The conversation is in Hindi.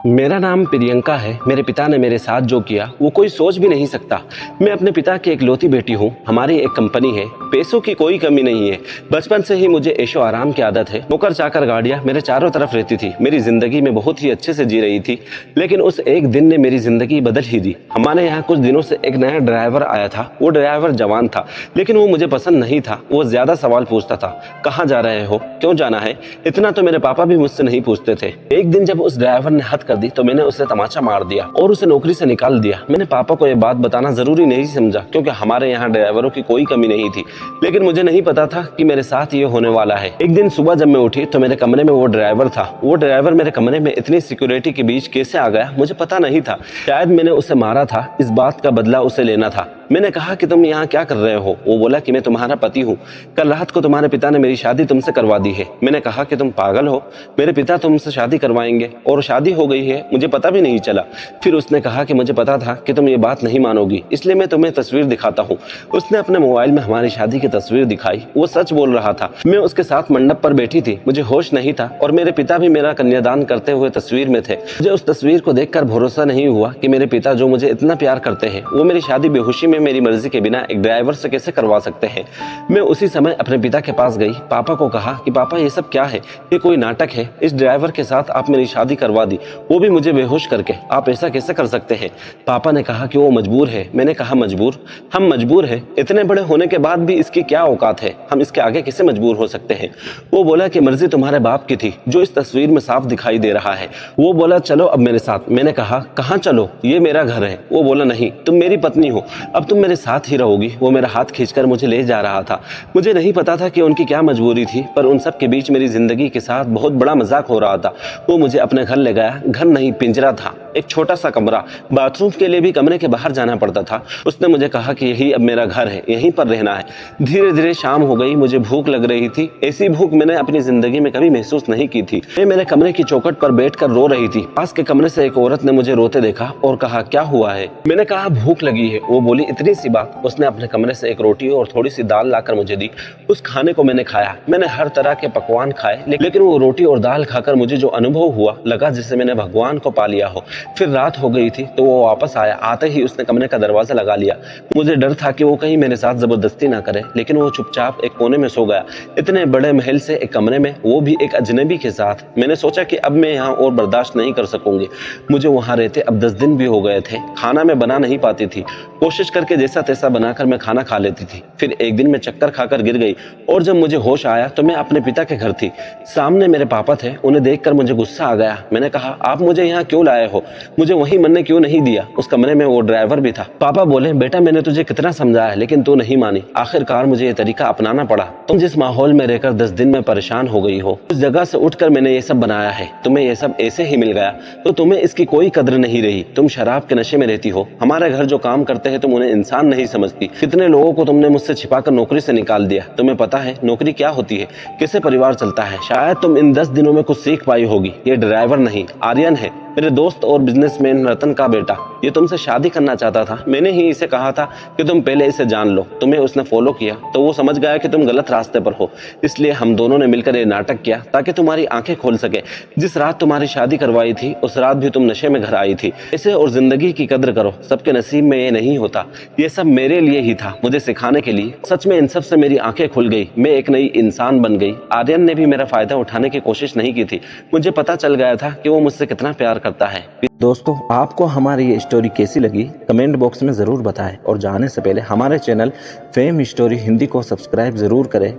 मेरा नाम प्रियंका है। मेरे पिता ने मेरे साथ जो किया वो कोई सोच भी नहीं सकता। मैं अपने पिता की इकलौती बेटी हूँ। हमारी एक कंपनी है, पैसों की कोई कमी नहीं है। बचपन से ही मुझे ऐशो आराम की आदत है। नौकर चाकर गाड़ियाँ मेरे चारों तरफ रहती थी। मेरी जिंदगी में बहुत ही अच्छे से जी रही थी, लेकिन उस एक दिन ने मेरी जिंदगी बदल ही दी। हमारे यहाँ कुछ दिनों से एक नया ड्राइवर आया था। वो ड्राइवर जवान था, लेकिन वो मुझे पसंद नहीं था। वो ज्यादा सवाल पूछता था, कहाँ जा रहे हो, क्यों जाना है। इतना तो मेरे पापा भी मुझसे नहीं पूछते थे। एक दिन जब उस ड्राइवर ने हद कर दी तो मैंने उसे तमाचा मार दिया और उसे नौकरी से निकाल दिया। मैंने पापा को यह बात बताना जरूरी नहीं समझा, क्योंकि हमारे यहाँ ड्राइवरों की कोई कमी नहीं थी। लेकिन मुझे नहीं पता था कि मेरे साथ ये होने वाला है। एक दिन सुबह जब मैं उठी तो मेरे कमरे में वो ड्राइवर था। वो ड्राइवर मेरे कमरे में इतनी सिक्योरिटी के बीच कैसे आ गया मुझे पता नहीं था। शायद मैंने उसे मारा था, इस बात का बदला उसे लेना था। मैंने कहा कि तुम यहाँ क्या कर रहे हो। वो बोला कि मैं तुम्हारा पति हूँ। कल रात को तुम्हारे पिता ने मेरी शादी तुमसे करवा दी है। मैंने कहा कि तुम पागल हो, मेरे पिता तुमसे शादी करवाएंगे, और शादी हो गई है, मुझे पता भी नहीं चला। फिर उसने कहा कि मुझे पता था कि तुम ये बात नहीं मानोगी, इसलिए मैं तुम्हें तस्वीर दिखाता हूँ। उसने अपने मोबाइल में हमारी शादी की तस्वीर दिखाई। वो सच बोल रहा था। मैं उसके साथ मंडप पर बैठी थी, मुझे होश नहीं था, और मेरे पिता भी मेरा कन्यादान करते हुए तस्वीर में थे। मुझे उस तस्वीर को देखकर भरोसा नहीं हुआ कि मेरे पिता जो मुझे इतना प्यार करते हैं, वो मेरी शादी बेहोशी में मेरी मर्जी के बिना एक ड्राइवर से कैसे करवा सकते हैं। मैं उसी समय अपने पिता के पास गई। पापा को कहा कि पापा ये सब क्या है, ये कोई नाटक है। इस ड्राइवर के साथ आप मेरी शादी करवा दी, वो भी मुझे बेहोश करके। आप ऐसा कैसे कर सकते हैं। पापा ने कहा कि वो मजबूर है। मैंने कहा मजबूर, हम मजबूर हैं। इतने बड़े होने के बाद भी इसकी क्या औकात है, हम इसके आगे कैसे मजबूर हो सकते हैं। वो बोला कि मर्जी तुम्हारे बाप की थी, जो इस तस्वीर में साफ दिखाई दे रहा है। वो बोला चलो अब मेरे साथ। मैंने कहा कहाँ चलो, ये मेरा घर है। वो बोला नहीं, तुम मेरी पत्नी हो, अब तुम मेरे साथ ही रहोगी। वो मेरा हाथ खींचकर मुझे ले जा रहा था। मुझे नहीं पता था कि उनकी क्या मजबूरी थी, पर उन सब के बीच मेरी जिंदगी के साथ बहुत बड़ा मजाक हो रहा था। वो मुझे अपने घर ले गया। घर नहीं, पिंजरा था, एक छोटा सा कमरा। बाथरूम के लिए भी कमरे के बाहर जाना पड़ता था। उसने मुझे कहा कि यही अब मेरा घर है, यहीं पर रहना है। धीरे धीरे शाम हो गई। मुझे भूख लग रही थी। ऐसी भूख मैंने अपनी जिंदगी में कभी महसूस नहीं की थी। मैं मेरे कमरे की चौखट पर बैठकर रो रही थी। पास के कमरे से एक औरत ने मुझे रोते देखा और कहा क्या हुआ है। मैंने कहा भूख लगी है। वो बोली इतनी सी बात। उसने अपने कमरे से एक रोटी और थोड़ी सी दाल लाकर मुझे दी। उस खाने को मैंने खाया। मैंने हर तरह के पकवान खाए, लेकिन वो रोटी और दाल खाकर मुझे जो अनुभव हुआ, लगा जैसे मैंने भगवान को पा लिया हो। फिर रात हो गई थी तो वो वापस आया। आते ही उसने कमरे का दरवाजा लगा लिया। मुझे डर था कि वो कहीं मेरे साथ जबरदस्ती ना करे, लेकिन वो चुपचाप एक कोने में सो गया। इतने बड़े महल से एक कमरे में, वो भी एक अजनबी के साथ। मैंने सोचा कि अब मैं यहाँ और बर्दाश्त नहीं कर सकूंगी। मुझे वहां रहते अब 10 दिन भी हो गए थे। खाना मैं बना नहीं पाती थी। कोशिश करके जैसा तैसा बनाकर मैं खाना खा लेती थी। फिर एक दिन मैं चक्कर खाकर गिर गई, और जब मुझे होश आया तो मैं अपने पिता के घर थी। सामने मेरे पापा थे। उन्हें देखकर मुझे गुस्सा आ गया। मैंने कहा आप मुझे यहाँ क्यों लाए हो, मुझे वहीं मरने क्यों नहीं दिया। उस कमरे में वो ड्राइवर भी था। पापा बोले बेटा मैंने तुझे कितना समझाया, लेकिन तू नहीं मानी। आखिरकार मुझे ये तरीका अपनाना पड़ा। तुम जिस माहौल में रहकर 10 दिन में परेशान हो गई हो, उस जगह से उठकर मैंने ये सब बनाया है। तुम्हें ये सब ऐसे ही मिल गया तो तुम्हें इसकी कोई कदर नहीं रही। तुम शराब के नशे में रहती हो। हमारे घर जो काम करते हैं तुम उन्हें इंसान नहीं समझती। कितने लोगों को तुमने मुझसे छिपाकर नौकरी से निकाल दिया। तुम्हें पता है नौकरी क्या होती है, कैसे परिवार चलता है। शायद तुम इन 10 दिनों में कुछ सीख पाई होगी। ये ड्राइवर नहीं, आर्यन है, मेरे दोस्त और बिजनेसमैन रतन का बेटा। ये तुमसे शादी करना चाहता था। मैंने ही इसे कहा था कि तुम पहले इसे जान लो। तुम्हें उसने फॉलो किया तो वो समझ गया कि तुम गलत रास्ते पर हो। इसलिए हम दोनों ने मिलकर ये नाटक किया ताकि तुम्हारी आंखें खोल सके। जिस रात तुम्हारी शादी करवाई थी उस रात भी तुम नशे में घर आई थी। ऐसे और जिंदगी की कद्र करो, सबके नसीब में ये नहीं होता। ये सब मेरे लिए ही था, मुझे सिखाने के लिए। सच में इन सब से मेरी आंखें खुल गई। मैं एक नई इंसान बन गई। आर्यन ने भी मेरा फायदा उठाने की कोशिश नहीं की थी। मुझे पता चल गया था कि वो मुझसे कितना प्यार करता है। दोस्तों आपको हमारी ये स्टोरी कैसी लगी कमेंट बॉक्स में ज़रूर बताएं, और जाने से पहले हमारे चैनल फेम स्टोरी हिंदी को सब्सक्राइब ज़रूर करें।